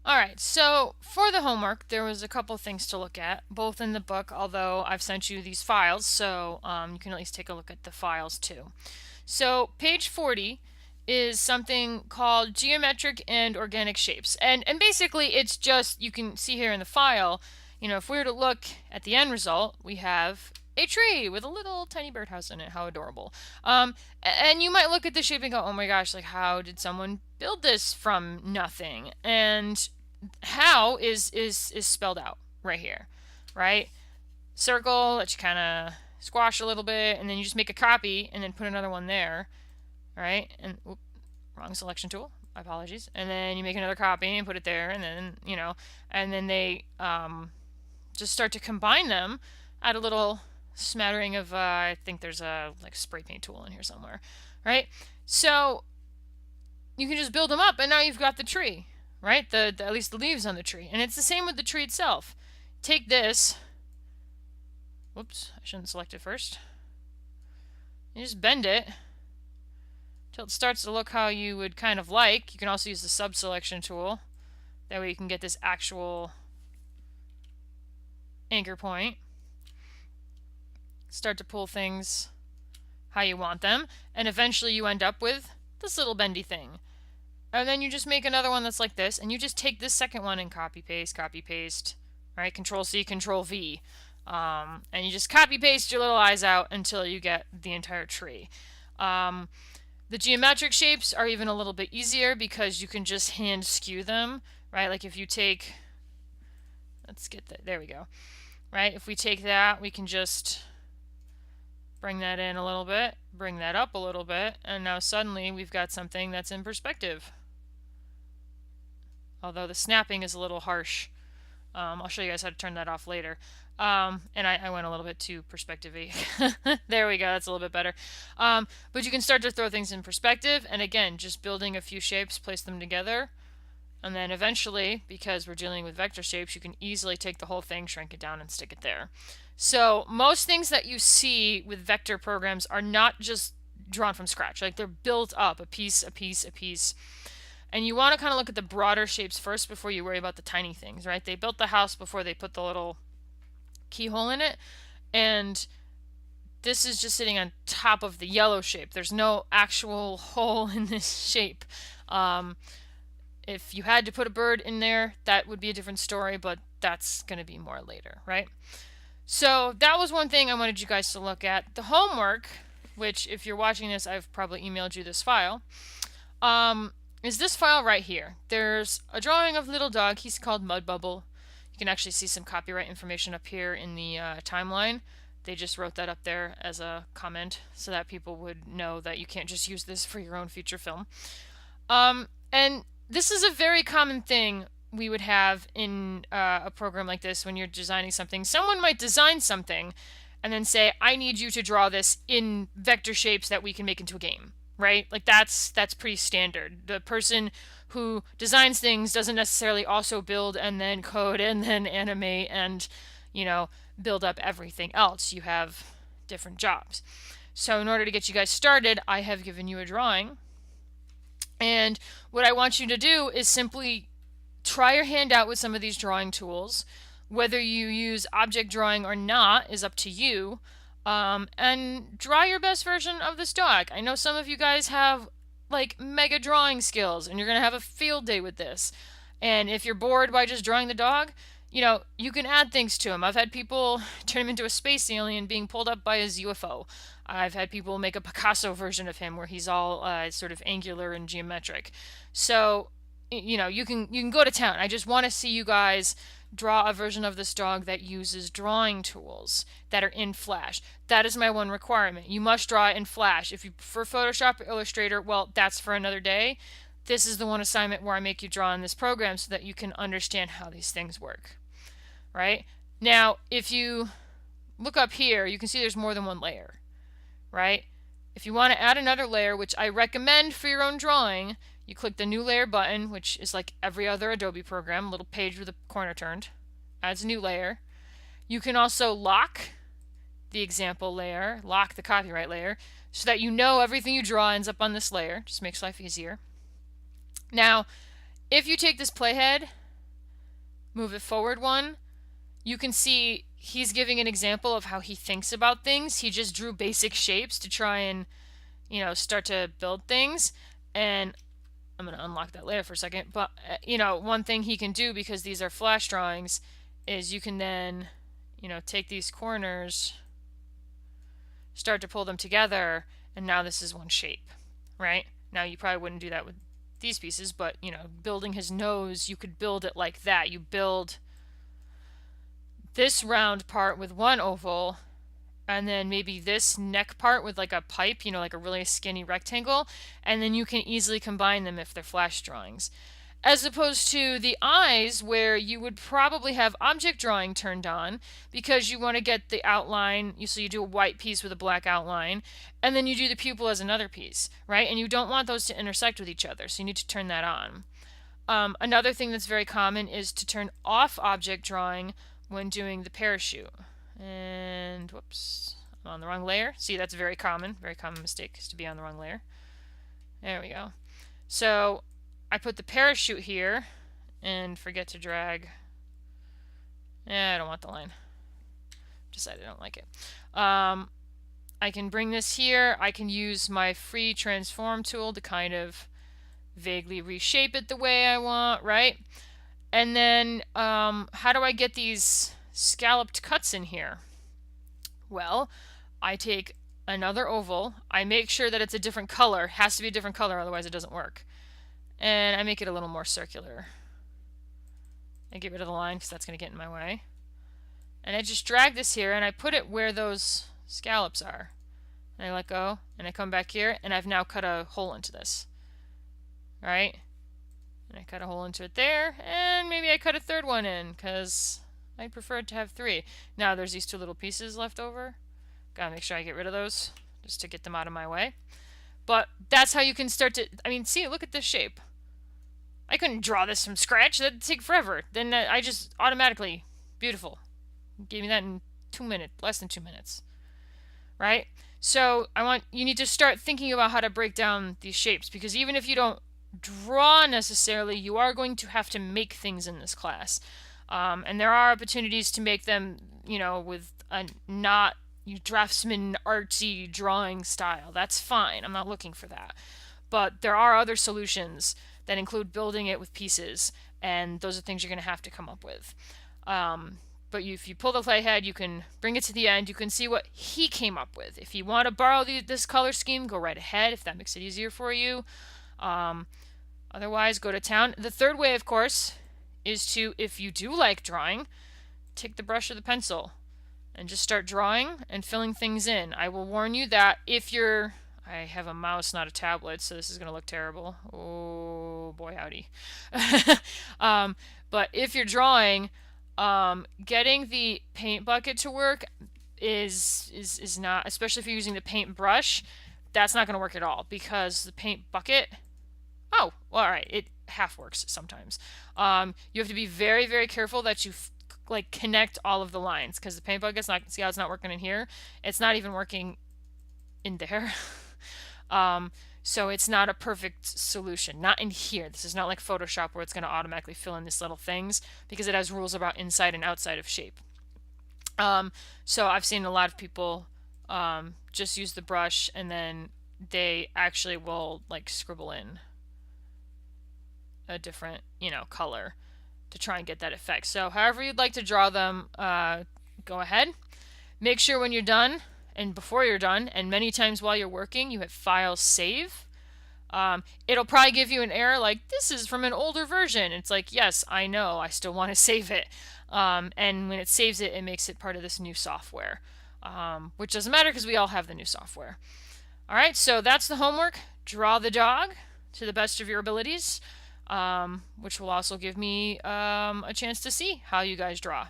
All right, so for the homework, there was a couple things to look at, both in the book, although I've sent you these files, so you can at least take a look at the files too. So page 40 is something called geometric and organic shapes. And basically it's just, you can see here in the file, if we were to look at the end result, we have a tree with a little tiny birdhouse in it. How adorable. And you might look at the shape and go, oh my gosh, like how did someone build this from nothing? And how is spelled out right here, right? Circle that you kind of squash a little bit, and then you just make a copy and then put another one there, right? And wrong selection tool. My apologies. And then you make another copy and put it there, and then and then they just start to combine them. Add a little smattering of I think there's a like spray paint tool in here somewhere, right? So you can just build them up, and now you've got the tree, right? The at least the leaves on the tree, and it's the same with the tree itself. Take this. Whoops, I shouldn't select it first. You just bend it till it starts to look how you would kind of like. You can also use the sub-selection tool. That way you can get this actual anchor point. Start to pull things how you want them, and eventually you end up with this little bendy thing. And then you just make another one that's like this, and you just take this second one and copy paste, right? Control C, Control V. And you just copy paste your little eyes out until you get the entire tree. The geometric shapes are even a little bit easier because you can just hand skew them, right? Like if you take, let's get that, there we go, right? If we take that, we can just bring that in a little bit, bring that up a little bit, and now suddenly we've got something that's in perspective. Although the snapping is a little harsh. I'll show you guys how to turn that off later. And I went a little bit too perspective-y. There we go, that's a little bit better. But you can start to throw things in perspective, and again, just building a few shapes, place them together, and then eventually, because we're dealing with vector shapes, you can easily take the whole thing, shrink it down, and stick it there. So most things that you see with vector programs are not just drawn from scratch. Like they're built up a piece, a piece, a piece. And you want to kind of look at the broader shapes first before you worry about the tiny things, right? They built the house before they put the little keyhole in it. And this is just sitting on top of the yellow shape. There's no actual hole in this shape. If you had to put a bird in there, that would be a different story, but that's going to be more later, right? So that was one thing I wanted you guys to look at. The homework, which if you're watching this, I've probably emailed you this file, is this file right here. There's a drawing of little dog. He's called Mud Bubble. You can actually see some copyright information up here in the timeline. They just wrote that up there as a comment so that people would know that you can't just use this for your own feature film. And this is a very common thing we would have in a program like this when you're designing something. Someone might design something and then say, I need you to draw this in vector shapes that we can make into a game, right? Like that's pretty standard. The person who designs things doesn't necessarily also build and then code and then animate and, build up everything else. You have different jobs. So in order to get you guys started, I have given you a drawing. And what I want you to do is simply try your hand out with some of these drawing tools. Whether you use object drawing or not is up to you. And draw your best version of this dog. I know some of you guys have like mega drawing skills and you're going to have a field day with this. And if you're bored by just drawing the dog, you can add things to him. I've had people turn him into a space alien being pulled up by his UFO. I've had people make a Picasso version of him where he's all sort of angular and geometric. So, you can go to town. I just want to see you guys draw a version of this dog that uses drawing tools that are in Flash. That is my one requirement. You must draw it in Flash. If you prefer Photoshop or Illustrator, well, that's for another day. This is the one assignment where I make you draw in this program so that you can understand how these things work. Right? Now, if you look up here, you can see there's more than one layer. Right? If you want to add another layer, which I recommend for your own drawing, you click the new layer button, which is like every other Adobe program, a little page with a corner turned, adds a new layer. You can also lock the example layer, lock the copyright layer, so that you know everything you draw ends up on this layer. Just makes life easier. Now, if you take this playhead move it forward one, you can see he's giving an example of how he thinks about things. He just drew basic shapes to try and, start to build things. And I'm going to unlock that later for a second. But, one thing he can do, because these are flash drawings, is you can then, take these corners, start to pull them together, and now this is one shape, right? Now you probably wouldn't do that with these pieces, but, building his nose, you could build it like that. You build this round part with one oval, and then maybe this neck part with like a pipe, like a really skinny rectangle, and then you can easily combine them if they're flash drawings. As opposed to the eyes, where you would probably have object drawing turned on because you want to get the outline. So you do a white piece with a black outline, and then you do the pupil as another piece, right? And you don't want those to intersect with each other, so you need to turn that on. Another thing that's very common is to turn off object drawing when doing the parachute. And whoops, I'm on the wrong layer. See, that's very common mistake, is to be on the wrong layer. There we go. So I put the parachute here and forget to drag. I don't want the line. Decided I don't like it. I can bring this here. I can use my free transform tool to kind of vaguely reshape it the way I want, right? And then how do I get these scalloped cuts in here? Well, I take another oval. I make sure that it's a different color. It has to be a different color, otherwise it doesn't work. And I make it a little more circular. I get rid of the line because that's going to get in my way. And I just drag this here and I put it where those scallops are. And I let go and I come back here and I've now cut a hole into this. Alright? And I cut a hole into it there, and maybe I cut a third one in because I prefer to have 3. Now there's these 2 little pieces left over. Gotta make sure I get rid of those just to get them out of my way. But that's how you can start to, see, look at this shape. I couldn't draw this from scratch. That'd take forever. Then I just automatically, beautiful. Gave me that in 2 minutes, less than 2 minutes. Right? So you need to start thinking about how to break down these shapes, because even if you don't draw necessarily, you are going to have to make things in this class. And there are opportunities to make them, with a not draftsman artsy drawing style. That's fine. I'm not looking for that. But there are other solutions that include building it with pieces, and those are things you're going to have to come up with. But if you pull the playhead, you can bring it to the end. You can see what he came up with. If you want to borrow this color scheme, go right ahead if that makes it easier for you. Otherwise, go to town. The third way, of course, is to, if you do like drawing, take the brush or the pencil and just start drawing and filling things in. I will warn you that I have a mouse, not a tablet, so this is going to look terrible. Oh, boy, howdy. But if you're drawing, getting the paint bucket to work is not, especially if you're using the paint brush, that's not going to work at all, because the paint bucket, oh, well, all right, it half works sometimes. You have to be very, very careful that you connect all of the lines, because the paint bucket's not, see how it's not working in here? It's not even working in there. So it's not a perfect solution. Not in here. This is not like Photoshop where it's going to automatically fill in these little things, because it has rules about inside and outside of shape. So I've seen a lot of people just use the brush, and then they actually will scribble in a different, color to try and get that effect. So however you'd like to draw them, go ahead. Make sure when you're done and before you're done, and many times while you're working, you hit File, Save. It'll probably give you an error like, this is from an older version. It's like, yes, I know, I still want to save it. And when it saves it, it makes it part of this new software, which doesn't matter because we all have the new software. All right, so that's the homework. Draw the dog to the best of your abilities, which will also give me a chance to see how you guys draw.